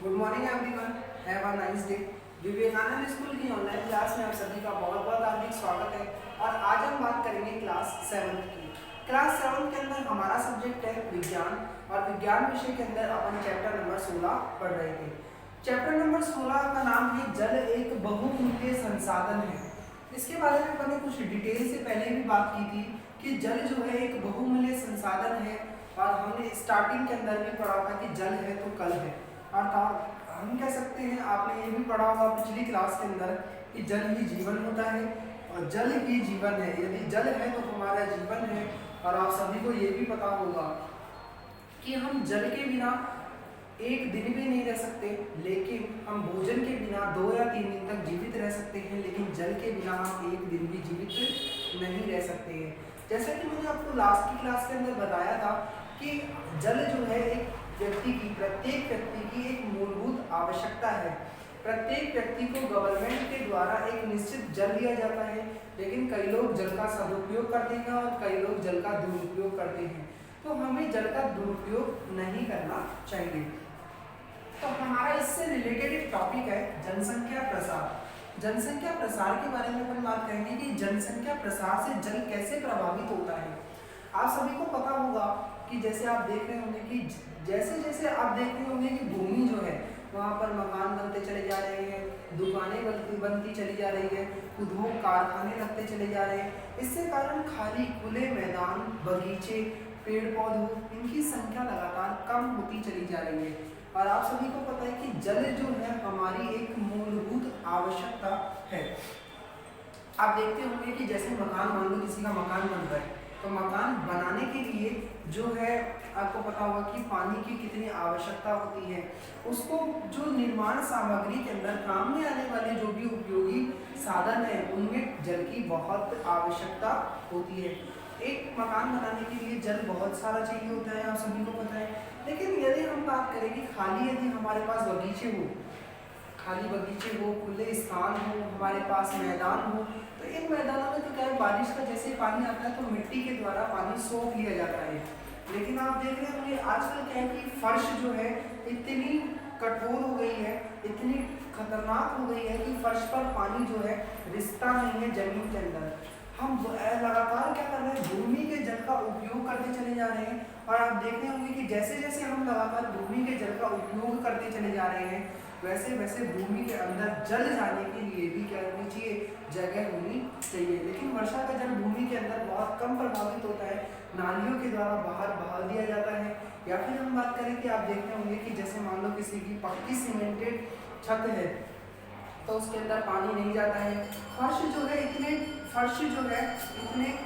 Good morning everyone, have a nice day. Vivekananda school की online class में आप सभी का बहुत बहुत हार्दिक स्वागत है। और आज हम बात करेंगे क्लास 7 की। क्लास 7 के अंदर हमारा सब्जेक्ट है विज्ञान, और विज्ञान विषय के अंदर अपन चैप्टर नंबर 16 पढ़ रहे थे। चैप्टर नंबर 16 का नाम है जल एक बहुमूल्य संसाधन है। इसके बारे में अपन ने कुछ डिटेल से पहले भी बात की थी कि जल जो है एक बहुमूल्य संसाधन है, और हमने स्टार्टिंग के अंदर भी पढ़ा था कि जल है तो कल है। अर्थात हम कह सकते हैं, आपने ये भी पढ़ा होगा पिछली क्लास के अंदर कि जल ही जीवन होता है और जल ही जीवन है। यदि जल है तो हमारा जीवन है। और आप सभी को ये भी पता होगा कि हम जल के बिना एक दिन भी नहीं रह सकते, लेकिन हम भोजन के बिना 2 या 3 दिन तक जीवित रह सकते हैं, लेकिन जल के बिना हम एक दिन भी जीवित नहीं रह सकते हैं। जैसा कि मैंने आपको लास्ट की क्लास के अंदर बताया था कि जल जो है एक प्रत्येक व्यक्ति की एक मूलभूत आवश्यकता है। प्रत्येक व्यक्ति को गवर्नमेंट के द्वारा एक निश्चित जल दिया जाता है, लेकिन कई लोग जल का सदुपयोग करते हैं और कई लोग जल का दुरुपयोग करते हैं। तो हमें जल का दुरुपयोग नहीं करना चाहिए। तो हमारा इससे रिलेटेड एक टॉपिक है जनसंख्या प्रसार। जनसंख्या प्रसार के बारे में अपन बात करेंगे कि जनसंख्या प्रसार से जल कैसे प्रभावित होता है। आप सभी को पता होगा कि जैसे आप देख रहे होंगे कि जैसे जैसे आप देख रहे होंगे कि भूमि जो है वहाँ पर मकान बनते चले जा रहे हैं, दुकानें बनती चली जा रही है, उद्योग कारखाने लगते चले जा रहे हैं। इससे कारण खाली खुले मैदान, बगीचे, पेड़ पौधों, इनकी संख्या लगातार कम होती चली जा रही है। और आप सभी को पता है कि जल जो है हमारी एक मूलभूत आवश्यकता है। आप देखते होंगे कि जैसे मकान, मान लो किसी का मकान बन रहा है, तो मकान बनाने के लिए जो है आपको पता होगा कि पानी की कितनी आवश्यकता होती है। उसको जो निर्माण सामग्री के अंदर काम में आने वाले जो भी उपयोगी साधन है, उनमें जल की बहुत आवश्यकता होती है। एक मकान बनाने के लिए जल बहुत सारा चाहिए होता है, आप सभी को पता है। लेकिन यदि हम बात करें कि खाली यदि हमारे पास बगीचे हो, खाली बगीचे हो, खुले स्थान हो, हमारे पास मैदान हो, तो इन मैदानों में तो क्या है, बारिश का जैसे पानी आता है तो मिट्टी के द्वारा पानी सोख लिया जाता है। लेकिन आप देख रहे होंगे आजकल क्या है कि फर्श जो है इतनी कठोर हो गई है, इतनी खतरनाक हो गई है कि फर्श पर पानी जो है रिश्ता नहीं है जमीन के अंदर। हम लगातार क्या कर रहे हैं, भूमि के जल का उपयोग करते चले जा रहे हैं। और आप देखते होंगे कि जैसे जैसे हम लगातार भूमि के जल का उपयोग करते चले जा रहे हैं, वैसे वैसे भूमि के अंदर जल जाने के लिए भी क्या होनी चाहिए, जगह होनी चाहिए। लेकिन वर्षा का जल भूमि के अंदर बहुत कम प्रभावित होता है, नालियों के द्वारा बाहर बहा दिया जाता है। या फिर हम बात करें कि आप देखते होंगे कि जैसे मान लो किसी की पक्की सीमेंटेड छत है, तो उसके अंदर पानी नहीं जाता है। फर्श जो है इतने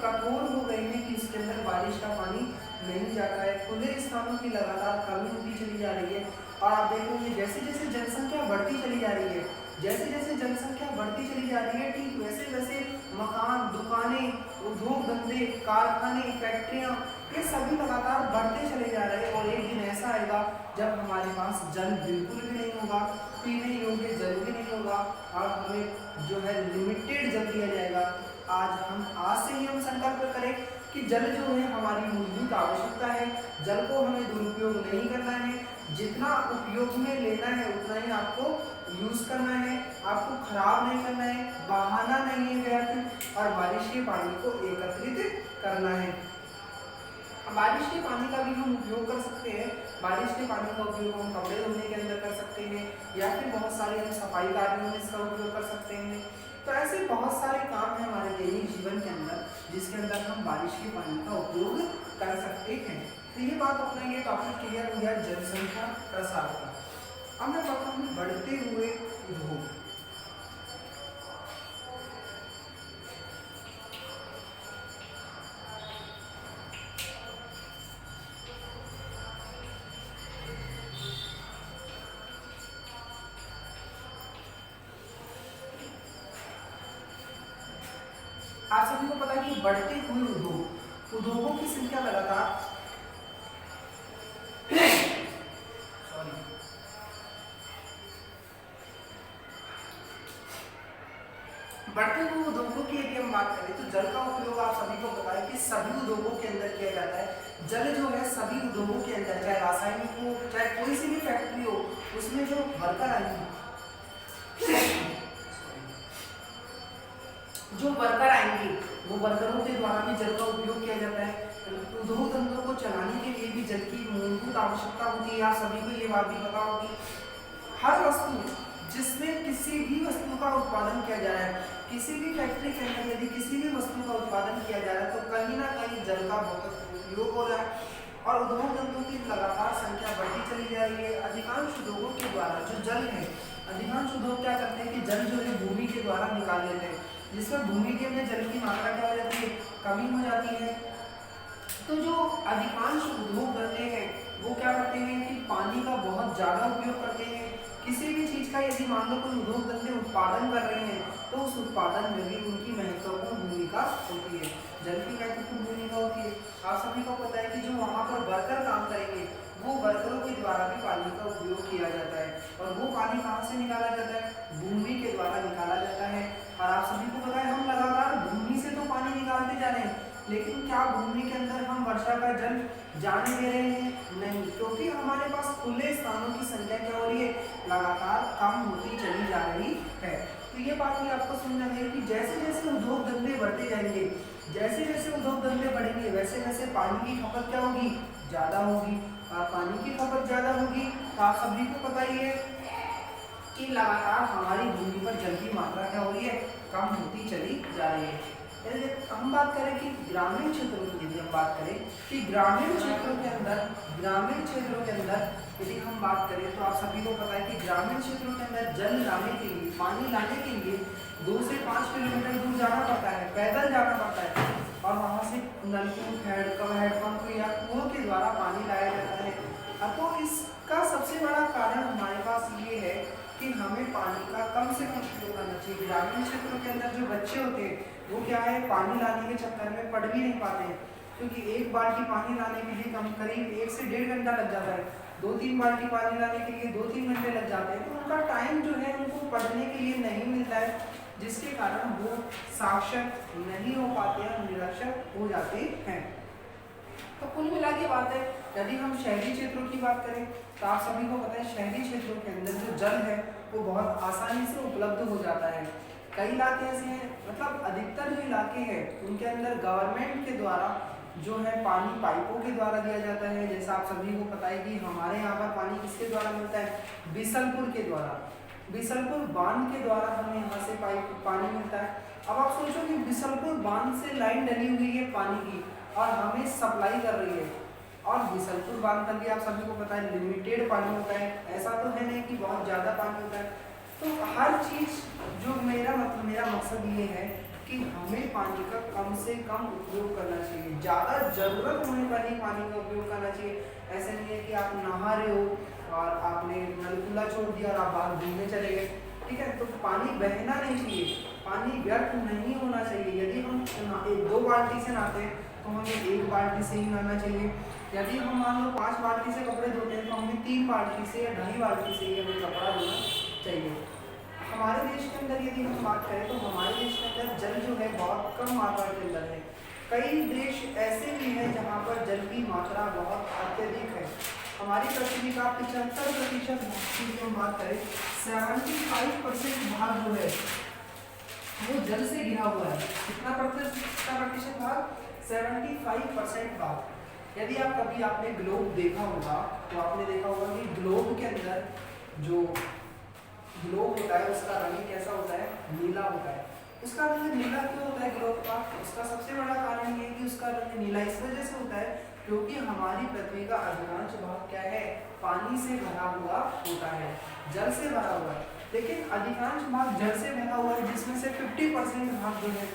कठोर हो गए हैं कि उसके अंदर बारिश का पानी नहीं जाता है। खुले स्थानों की लगातार कमी होती चली जा रही है। और आप देखोगे जैसे जैसे जनसंख्या बढ़ती चली जा रही है, जैसे जैसे जनसंख्या बढ़ती चली जा रही है, ठीक वैसे वैसे मकान, दुकानें, उद्योग धंधे, कारखाने, फैक्ट्रियाँ, ये सभी लगातार बढ़ते चले जा रहे हैं। और एक दिन ऐसा आएगा जब हमारे पास जल बिल्कुल भी नहीं होगा, पीने योग्य जल भी नहीं होगा, और हमें जो है लिमिटेड जल दिया जाएगा। आज से ही हम संकल्प करें कि जल जो है हमारी मूलभूत आवश्यकता है। जल को हमें दुरुपयोग नहीं करना है, जितना उपयोग में लेना है उतना ही आपको यूज करना है, आपको खराब नहीं करना है, बहाना नहीं है व्यर्थ, और बारिश के पानी को एकत्रित करना है। बारिश के पानी का भी हम उपयोग कर सकते हैं। बारिश के पानी का उपयोग हम कपड़े धोने के अंदर कर सकते हैं, या फिर बहुत सारे हम सफाई कार्यों में इसका उपयोग कर सकते हैं। तो ऐसे बहुत सारे काम हैं हमारे दैनिक जीवन के अंदर जिसके अंदर हम बारिश के पानी का उपयोग कर सकते हैं। तो ये बात अपना ये टॉपिक क्लियर हो गया जनसंख्या प्रसार का। अब मैं बात करूँ बढ़ते हुए उद्योग। आप सभी को पता है कि बढ़ते हुए उद्योगों की संख्या लगातार सॉरी बढ़ते हुए उद्योगों की यदि हम बात करें तो जल का उपयोग आप सभी को पता है कि सभी उद्योगों के अंदर किया जाता है। जल जो है सभी उद्योगों के अंदर, चाहे रासायनिक हो, चाहे कोई सी भी फैक्ट्री हो, उसमें जो वर्कर आएंगे वो वर्करों के द्वारा भी जल का उपयोग किया जाता है। उद्योग धंधों को चलाने के लिए भी जल की मूलभूत आवश्यकता होती है। आप सभी को ये बात भी पता होगी। हर वस्तु जिसमें किसी भी वस्तु का उत्पादन किया जा रहा है, किसी भी फैक्ट्री के अंदर यदि किसी भी वस्तु का उत्पादन किया जा रहा है तो कहीं ना कहीं जल का बहुत उपयोग हो रहा है और उद्योग धंधों की लगातार संख्या बढ़ती चली जा रही है। अधिकांश उद्योगों के द्वारा जो जल है, अधिकांश उद्योग क्या करते हैं कि जल जो है भूमि के द्वारा निकाल लेते हैं, जिसमें भूमि के में जल की मात्रा क्या हो जाती है, कमी हो जाती है। तो जो अधिकांश उद्योग धंधे हैं वो क्या करते हैं कि पानी का बहुत ज़्यादा उपयोग करते हैं। किसी भी चीज़ का यदि मान लो कोई उद्योग धंधे उत्पादन कर रहे हैं तो उस उत्पादन में भी उनकी महत्वपूर्ण भूमिका होती है, जल की महत्वपूर्ण भूमिका होती है। आप सभी को पता है कि जो वहाँ पर वर्कर काम करेंगे वो वर्करों के द्वारा भी पानी का उपयोग किया जाता है और वो पानी कहाँ से निकाला जाता है, भूमि के द्वारा निकाला जाता है। और आप सभी को पता है हम लगातार भूमि से तो पानी निकालते जा रहे हैं, लेकिन क्या भूमि के अंदर हम वर्षा का जल जाने दे रहे हैं? नहीं, क्योंकि हमारे पास खुले स्थानों की संख्या क्या हो रही है, लगातार कम होती चली जा रही है। तो ये बात भी आपको समझना है कि जैसे जैसे उद्योग धंधे बढ़ते जाएंगे, जैसे जैसे उद्योग धंधे बढ़ेंगे वैसे वैसे पानी की खपत क्या होगी, ज़्यादा होगी। और पानी की खपत ज़्यादा होगी तो आप सभी को पता ही है कि लगातार हमारी भूमि पर जल की मात्रा क्या हो रही है, कम होती चली जा रही है। यदि हम बात करें कि ग्रामीण क्षेत्रों की, यदि हम बात करें कि ग्रामीण क्षेत्रों के अंदर यदि हम बात करें तो आप सभी को पता है कि ग्रामीण क्षेत्रों के अंदर जल लाने के लिए, पानी लाने के लिए 2 से 5 किलोमीटर दूर जाना पड़ता है, पैदल जाना पड़ता है और वहाँ से नलकूप, हैंडपंप या कुओं के द्वारा पानी लाया जाता है। तो इसका सबसे बड़ा कारण हमारे पास ये है कि हमें पानी का कम से कम उपयोग करना चाहिए। ग्रामीण क्षेत्रों के अंदर जो बच्चे होते हैं वो क्या है, पानी लाने के चक्कर में पढ़ भी नहीं पाते हैं, क्योंकि एक बाल्टी पानी लाने के लिए कम करीब 1 से 1.5 घंटा लग जाता है। 2-3 बाल्टी पानी लाने के लिए 2-3 घंटे लग जाते हैं। तो उनका टाइम जो है उनको पढ़ने के लिए नहीं मिलता है, जिसके कारण वो साक्षर नहीं हो पाते हैं, निरक्षर हो जाते हैं। तो कुल मिला के बात है, यदि हम शहरी क्षेत्रों की बात करें तो आप सभी को पता है शहरी क्षेत्रों के अंदर जो जल है वो बहुत आसानी से उपलब्ध हो जाता है। कई इलाके ऐसे हैं, मतलब अधिकतर जो इलाके हैं उनके अंदर गवर्नमेंट के द्वारा जो है पानी पाइपों के द्वारा दिया जाता है। जैसा आप सभी को पता है कि हमारे यहाँ पर पानी किसके द्वारा मिलता है, बिसलपुर के द्वारा, बिसलपुर बांध के द्वारा हमें यहाँ से पानी मिलता है। अब आप सोचो कि बिसलपुर बांध से लाइन डली हुई है पानी की और हमें सप्लाई कर रही है, और बिसलपुर बांध पर भी आप सभी को पता है लिमिटेड पानी होता है, ऐसा तो है नहीं कि बहुत ज़्यादा पानी होता है। तो हर चीज़ जो मेरा मकसद ये है कि हमें पानी का कम से कम उपयोग करना चाहिए, ज़्यादा ज़रूरत होने पर ही पानी का उपयोग करना चाहिए। ऐसे नहीं है कि आप नहा रहे हो और आपने नल खुला छोड़ दिया और आप बाहर घूमने चले गए, ठीक है। तो पानी बहना नहीं चाहिए, पानी व्यर्थ नहीं होना चाहिए। यदि हम 2 बाल्टी से नहाते हैं तो हमें 1 बाल्टी से ही नहाना चाहिए। यदि हम मान लो 5 बाल्टी से कपड़े धोते हैं तो हमें 3 बाल्टी से या 2.5 बाल्टी से ही हमें कपड़ा धोना चाहिए। हमारे देश के अंदर यदि हम बात करें तो हमारे देश के अंदर जल जो है बहुत कम मात्रा के अंदर है। कई देश ऐसे भी हैं जहाँ पर जल की मात्रा बहुत अत्यधिक है। हमारी पृथ्वी का 75% की हम बात करें, 75% भाग जो है वो जल से घिरा हुआ है। कितना प्रतिशत भाग, 75% भाग। यदि आप कभी आपने ग्लोब देखा होगा तो आपने देखा होगा कि ग्लोब के अंदर जो ग्लोब होता है उसका रंग कैसा होता है, नीला होता है। उसका रंग नीला क्यों होता है ग्लोब का? उसका सबसे बड़ा कारण ये है कि उसका रंग नीला इस वजह से होता है क्योंकि हमारी पृथ्वी का अधिकांश भाग क्या है, पानी से भरा हुआ होता है, जल से भरा हुआ है। लेकिन अधिकांश भाग जल से भरा हुआ है, जिसमें से 50% भाग जो है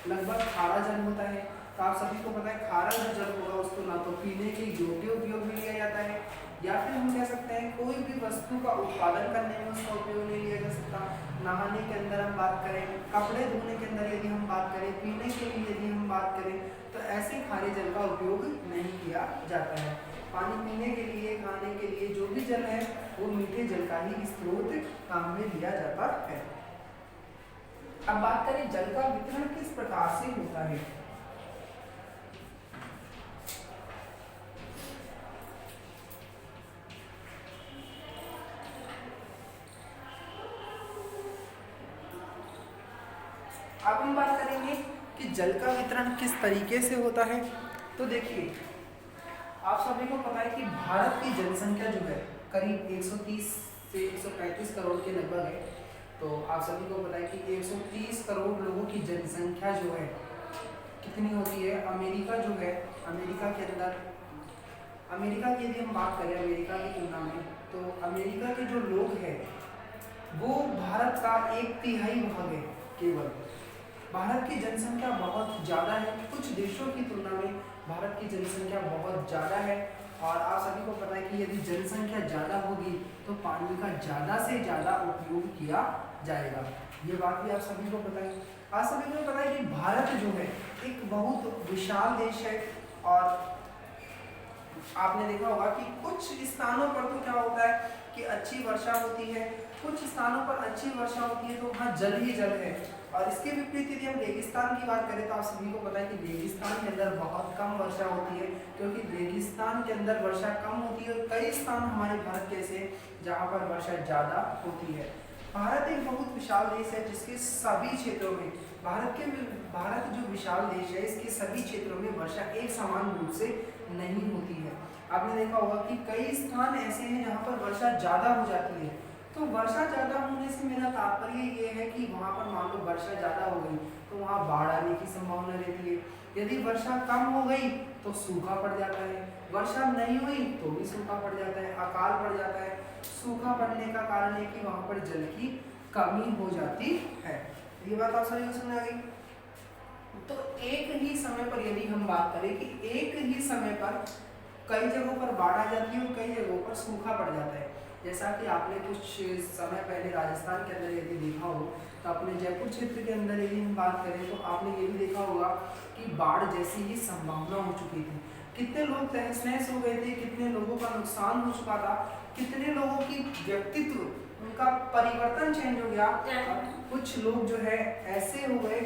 लगभग खारा जल होता है। तो आप सभी को पता है खारा जो जल होगा उसको ना तो पीने के योग्य उपयोग में लिया जाता है, या फिर हम कह सकते हैं कोई भी वस्तु का उत्पादन करने में उसका उपयोग नहीं लिया जा सकता। नहाने के अंदर हम बात करें, कपड़े धोने के अंदर यदि हम बात करें, पीने के लिए यदि हम बात करें, तो ऐसे खारे जल का उपयोग नहीं किया जाता है। पानी पीने के लिए, खाने के लिए जो भी जल है वो मीठे जल का ही स्रोत काम में लिया जाता है। अब बात करें जल का वितरण किस प्रकार से होता है। अब हम बात करेंगे कि जल का वितरण किस तरीके से होता है। तो देखिए, आप सभी को पता है कि भारत की जनसंख्या जो है करीब 130 से 135 करोड़ के लगभग है। तो आप सभी को पता है कि 130 करोड़ लोगों की जनसंख्या जो है कितनी होती है। अमेरिका जो है, अमेरिका के अंदर, अमेरिका की यदि हम बात करें अमेरिका की तुलना में, तो अमेरिका के जो लोग हैं वो भारत का 1/3 भाग है केवल। भारत की जनसंख्या बहुत ज़्यादा है, कुछ देशों की तुलना में भारत की जनसंख्या बहुत ज़्यादा है। और आप सभी को पता है कि यदि जनसंख्या ज़्यादा होगी तो पानी का ज़्यादा से ज़्यादा उपयोग किया जाएगा। ये बात भी आप सभी को पता है। आप सभी को पता है कि भारत जो है एक बहुत विशाल देश है। और आपने देखा होगा कि कुछ स्थानों पर तो क्या होता है कि अच्छी वर्षा होती है, कुछ स्थानों पर अच्छी वर्षा होती है तो वहाँ जल ही जल है। और इसके विपरीत यदि हम रेगिस्तान की बात करें तो आप सभी को पता है कि रेगिस्तान के अंदर बहुत कम वर्षा होती है, क्योंकि रेगिस्तान के अंदर वर्षा कम होती है। और कई स्थान हमारे भारत के ऐसे जहाँ पर वर्षा ज़्यादा होती है। भारत एक बहुत विशाल देश है जिसके सभी क्षेत्रों में, भारत जो विशाल देश है इसके सभी क्षेत्रों में वर्षा एक समान रूप से नहीं होती है। आपने देखा होगा कि कई स्थान ऐसे हैं जहाँ पर वर्षा ज़्यादा हो जाती है। तो वर्षा ज़्यादा होने से मेरा तात्पर्य ये है कि वहाँ पर मान लो वर्षा ज़्यादा हो गई तो वहाँ बाढ़ आने की संभावना रहती है। यदि वर्षा कम हो गई तो सूखा पड़ जाता है, वर्षा नहीं हुई तो भी सूखा पड़ जाता है, अकाल पड़ जाता है। सूखा पड़ने का कारण है कि वहाँ पर जल की कमी हो जाती है। ये बात आप सभी को समझ आ गई। तो एक ही समय पर यदि हम बात करें कि एक ही समय पर कई जगहों पर बाढ़ आ जाती है और कई जगहों पर सूखा पड़ जाता है। जैसा कि आपने कुछ समय पहले राजस्थान के अंदर यदि देखा हो, तो अपने जयपुर क्षेत्र के अंदर यदि हम बात करें तो आपने ये भी देखा होगा कि बाढ़ जैसी ही संभावना हो चुकी थी। कितने लोग तहस नहस हो गए थे, कितने लोगों का नुकसान हो चुका था, कितने लोगों की व्यक्तित्व, उनका परिवर्तन चेंज हो गया। कुछ लोग जो है ऐसे हो गए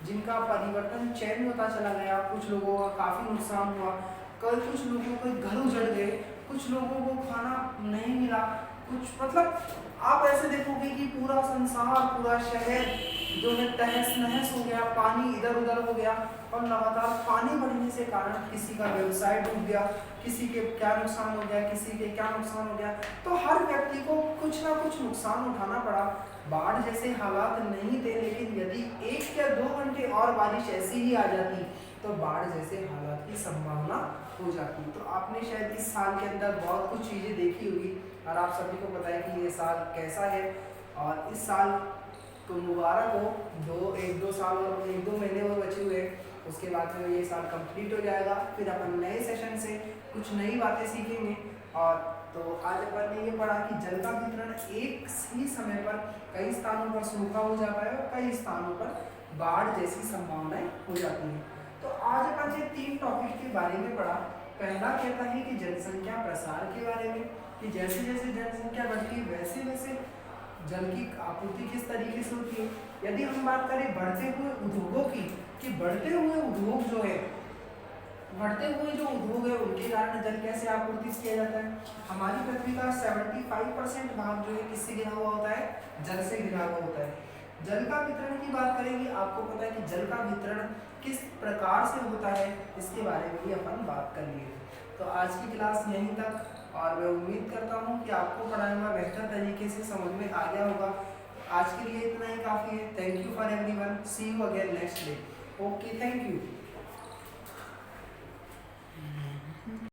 जिनका परिवर्तन चेंज होता चला गया, कुछ लोगों का काफ़ी नुकसान हुआ, कुछ लोगों के घर उजड़ गए, कुछ लोगों को खाना नहीं मिला, कुछ मतलब आप ऐसे देखोगे कि पूरा संसार, पूरा शहर जो है तहस नहस हो गया, पानी इधर उधर हो गया। और लगातार पानी बढ़ने से कारण किसी का व्यवसाय डूब गया, किसी के क्या नुकसान हो गया, किसी के क्या नुकसान हो गया। तो हर व्यक्ति को कुछ ना कुछ नुकसान उठाना पड़ा। बाढ़ जैसे हालात नहीं थे, लेकिन यदि 1 या 2 घंटे और बारिश ऐसी ही आ जाती तो बाढ़ जैसे हालात की संभावना हो जाती। तो आपने शायद इस साल के अंदर बहुत कुछ चीज़ें देखी होगी और आप सभी को पता है कि ये साल कैसा है। और इस साल तो मुबारक हो, 1-2 साल और 1-2 महीने और बचे हुए हैं, उसके बाद में ये साल कंप्लीट हो जाएगा। फिर अपन नए सेशन से कुछ नई बातें सीखेंगे। और तो आज अपन ने ये पढ़ा कि जल का वितरण एक ही समय पर कई स्थानों पर सूखा हो जाता है और कई स्थानों पर बाढ़ जैसी संभावनाएं हो जाती हैं। तो आज अपन ये 3 टॉपिक के बारे में पढ़ा। पहला कहता है कि जनसंख्या प्रसार के बारे में, कि जैसे जैसे जनसंख्या बढ़ती है वैसे वैसे जल की आपूर्ति किस तरीके से होती है। यदि हम बात करें बढ़ते हुए उद्योगों की, कि बढ़ते हुए उद्योग जो है, बढ़ते हुए जो उद्योग है उनके कारण जल कैसे आपूर्ति किया जाता है। हमारी पृथ्वी का 75% भाग जो है किससे घिरा हुआ होता है, जल से घिरा हुआ होता है। जल का वितरण की बात करेंगे, आपको पता है कि जल का वितरण किस प्रकार से होता है, इसके बारे में भी अपन बात कर लिए। तो आज की क्लास यहीं तक, और मैं उम्मीद करता हूँ कि आपको पढ़ाया हुआ बेहतर तरीके से समझ में आ गया होगा। आज के लिए इतना ही काफ़ी है। Thank you for everyone, see you again next day. Okay, thank you.